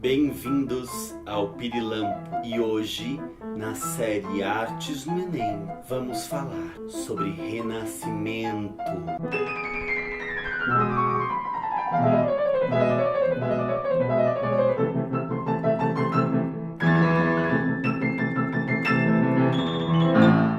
Bem-vindos ao Pirilampo e hoje, na série Artes no Enem, vamos falar sobre Renascimento.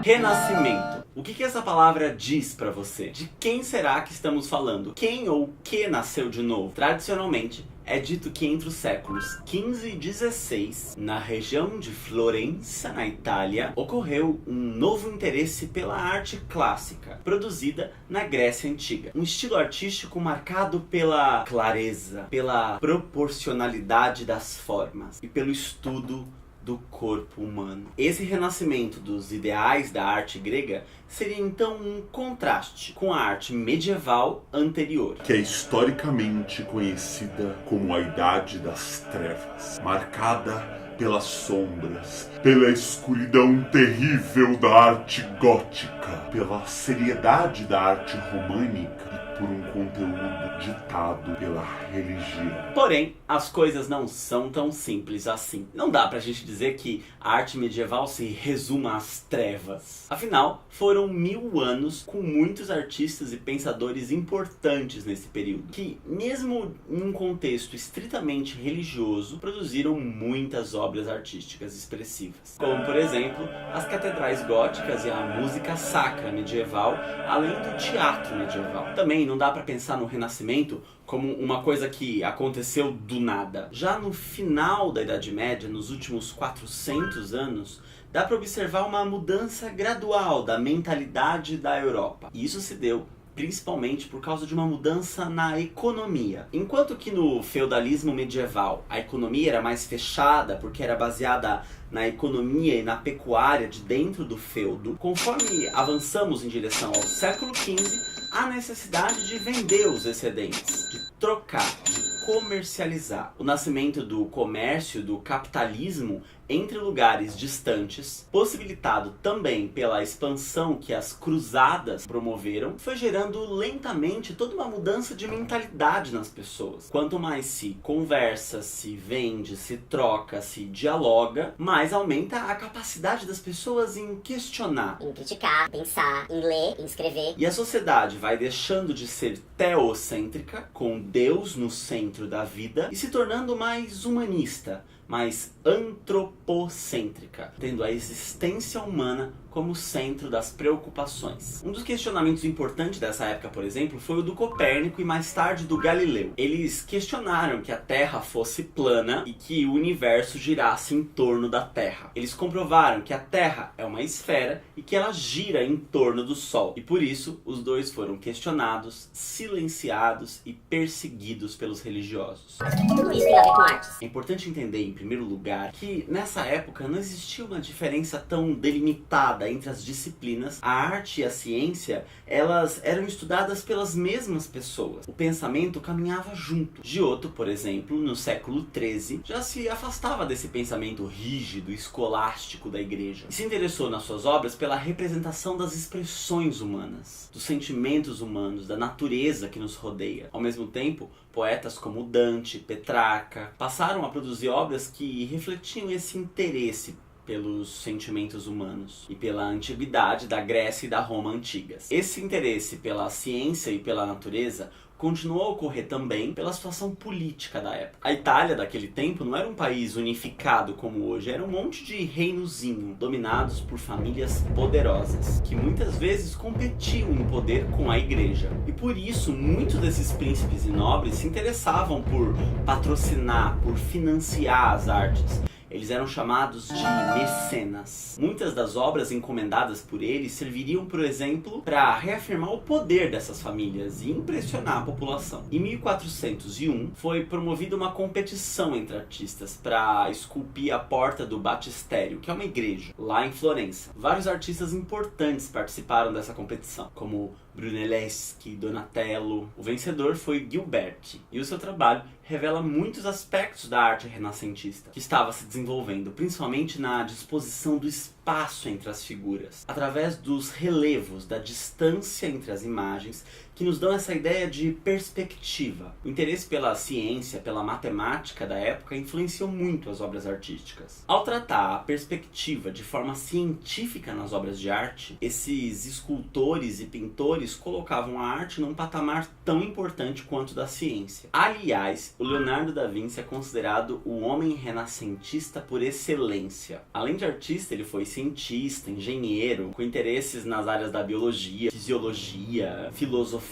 Renascimento. O que essa palavra diz pra você? De quem será que estamos falando? Quem ou que nasceu de novo? Tradicionalmente, é dito que entre os séculos XV e XVI, na região de Florença, na Itália, ocorreu um novo interesse pela arte clássica, produzida na Grécia Antiga. Um estilo artístico marcado pela clareza, pela proporcionalidade das formas e pelo estudo do corpo humano. Esse renascimento dos ideais da arte grega seria então um contraste com a arte medieval anterior, que é historicamente conhecida como a Idade das Trevas, marcada pelas sombras, pela escuridão terrível da arte gótica, pela seriedade da arte românica e por um conteúdo ditado pela religião. Porém, as coisas não são tão simples assim. Não dá pra gente dizer que a arte medieval se resuma às trevas. Afinal, foram 1000 anos com muitos artistas e pensadores importantes nesse período, que mesmo em um contexto estritamente religioso, produziram muitas obras artísticas expressivas. Como, por exemplo, as catedrais góticas e a música sacra medieval, além do teatro medieval. Também não dá pra pensar no Renascimento como uma coisa que aconteceu do nada. Já no final da Idade Média, nos últimos 400 anos, dá para observar uma mudança gradual da mentalidade da Europa. E isso se deu principalmente por causa de uma mudança na economia. Enquanto que no feudalismo medieval a economia era mais fechada porque era baseada na economia e na pecuária de dentro do feudo, conforme avançamos em direção ao século XV, há necessidade de vender os excedentes, de trocar, de comercializar. O nascimento do comércio, do capitalismo entre lugares distantes, possibilitado também pela expansão que as cruzadas promoveram, foi gerando lentamente toda uma mudança de mentalidade nas pessoas. Quanto mais se conversa, se vende, se troca, se dialoga, mais aumenta a capacidade das pessoas em questionar, em criticar, pensar, em ler, em escrever. E a sociedade vai deixando de ser teocêntrica, com Deus no centro da vida, e se tornando mais humanista, mais antropocêntrica, tendo a existência humana como centro das preocupações. Um dos questionamentos importantes dessa época, por exemplo, foi o do Copérnico e mais tarde do Galileu. Eles questionaram que a Terra fosse plana e que o universo girasse em torno da Terra. Eles comprovaram que a Terra é uma esfera e que ela gira em torno do Sol. E por isso, os dois foram questionados, silenciados e perseguidos pelos religiosos. Mas o que tudo isso tem a ver com artes? É importante entender, em primeiro lugar, que nessa época não existia uma diferença tão delimitada entre as disciplinas. A arte e a ciência, elas eram estudadas pelas mesmas pessoas. O pensamento caminhava junto. Giotto, por exemplo, no século XIII, já se afastava desse pensamento rígido, escolástico da igreja. E se interessou nas suas obras pela representação das expressões humanas, dos sentimentos humanos, da natureza que nos rodeia. Ao mesmo tempo, poetas como Dante, Petrarca, passaram a produzir obras que refletiam esse interesse pelos sentimentos humanos e pela antiguidade da Grécia e da Roma antigas. Esse interesse pela ciência e pela natureza continuou a ocorrer também pela situação política da época. A Itália daquele tempo não era um país unificado como hoje, era um monte de reinozinho, dominados por famílias poderosas, que muitas vezes competiam em poder com a igreja. E por isso, muitos desses príncipes e nobres se interessavam por patrocinar, por financiar as artes. Eles eram chamados de mecenas. Muitas das obras encomendadas por eles serviriam, por exemplo, para reafirmar o poder dessas famílias e impressionar a população. Em 1401, foi promovida uma competição entre artistas para esculpir a porta do Batistério, que é uma igreja, lá em Florença. Vários artistas importantes participaram dessa competição, como Brunelleschi, Donatello. O vencedor foi Gilberti, e o seu trabalho revela muitos aspectos da arte renascentista que estava se desenvolvendo, principalmente na disposição do espírito espaço entre as figuras, através dos relevos, da distância entre as imagens, que nos dão essa ideia de perspectiva. O interesse pela ciência, pela matemática da época influenciou muito as obras artísticas. Ao tratar a perspectiva de forma científica nas obras de arte, esses escultores e pintores colocavam a arte num patamar tão importante quanto da ciência. Aliás, o Leonardo da Vinci é considerado o homem renascentista por excelência. Além de artista, ele foi cientista, engenheiro, com interesses nas áreas da biologia, fisiologia, filosofia.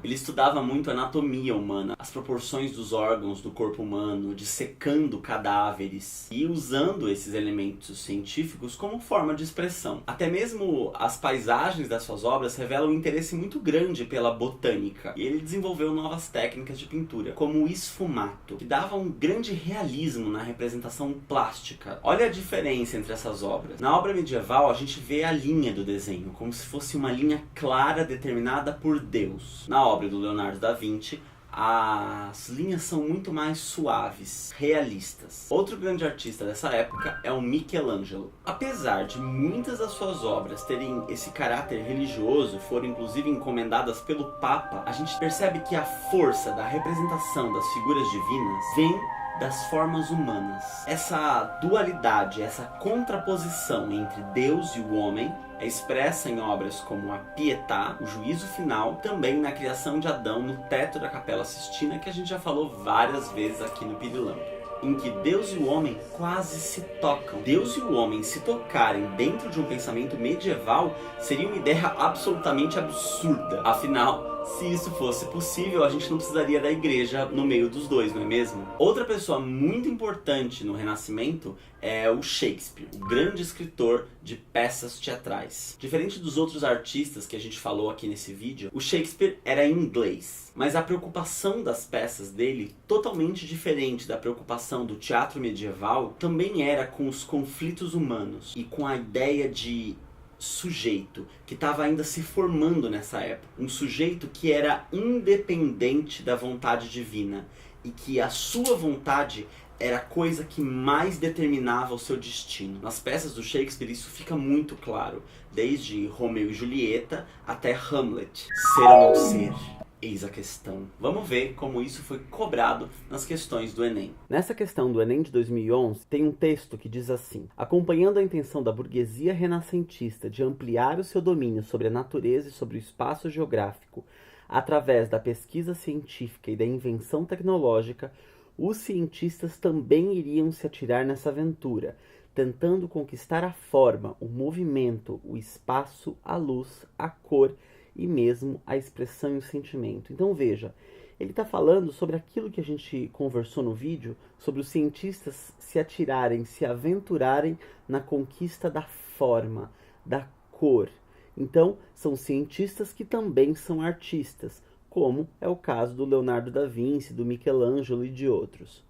Ele estudava muito a anatomia humana, as proporções dos órgãos do corpo humano, dissecando cadáveres e usando esses elementos científicos como forma de expressão. Até mesmo as paisagens das suas obras revelam um interesse muito grande pela botânica, e ele desenvolveu novas técnicas de pintura, como o esfumato, que dava um grande realismo na representação plástica. Olha a diferença entre essas obras. Na obra medieval, a gente vê a linha do desenho, como se fosse uma linha clara determinada por Deus. Na obra do Leonardo da Vinci, as linhas são muito mais suaves, realistas. Outro grande artista dessa época é o Michelangelo. Apesar de muitas das suas obras terem esse caráter religioso, foram inclusive encomendadas pelo Papa, a gente percebe que a força da representação das figuras divinas vem das formas humanas. Essa dualidade, essa contraposição entre Deus e o homem é expressa em obras como a Pietà, o Juízo Final, também na criação de Adão no teto da Capela Sistina, que a gente já falou várias vezes aqui no Pirilampo, em que Deus e o homem quase se tocam. Deus e o homem se tocarem dentro de um pensamento medieval seria uma ideia absolutamente absurda. Afinal, se isso fosse possível, a gente não precisaria da igreja no meio dos dois, não é mesmo? Outra pessoa muito importante no Renascimento é o Shakespeare, o grande escritor de peças teatrais. Diferente dos outros artistas que a gente falou aqui nesse vídeo, o Shakespeare era inglês, mas a preocupação das peças dele, totalmente diferente da preocupação do teatro medieval, também era com os conflitos humanos e com a ideia de sujeito que estava ainda se formando nessa época. Um sujeito que era independente da vontade divina e que a sua vontade era a coisa que mais determinava o seu destino. Nas peças do Shakespeare isso fica muito claro, desde Romeu e Julieta até Hamlet. Ser ou não ser? Eis a questão. Vamos ver como isso foi cobrado nas questões do Enem. Nessa questão do Enem de 2011, tem um texto que diz assim: acompanhando a intenção da burguesia renascentista de ampliar o seu domínio sobre a natureza e sobre o espaço geográfico através da pesquisa científica e da invenção tecnológica, os cientistas também iriam se atirar nessa aventura, tentando conquistar a forma, o movimento, o espaço, a luz, a cor e mesmo a expressão e o sentimento. Então veja, ele está falando sobre aquilo que a gente conversou no vídeo, sobre os cientistas se atirarem, se aventurarem na conquista da forma, da cor. Então, são cientistas que também são artistas, como é o caso do Leonardo da Vinci, do Michelangelo e de outros.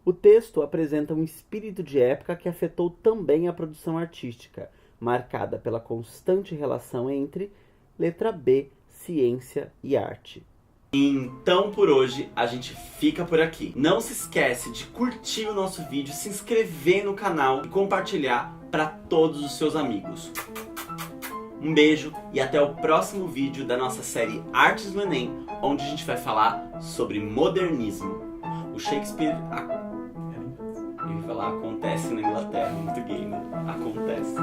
O texto apresenta um espírito de época que afetou também a produção artística, marcada pela constante relação entre letra B, ciência e arte. Então por hoje a gente fica por aqui. Não se esquece de curtir o nosso vídeo, se inscrever no canal e compartilhar para todos os seus amigos. Um beijo e até o próximo vídeo da nossa série Artes do Enem, onde a gente vai falar sobre modernismo. O Shakespeare... Eu ia falar acontece na Inglaterra, muito gay, né? Acontece.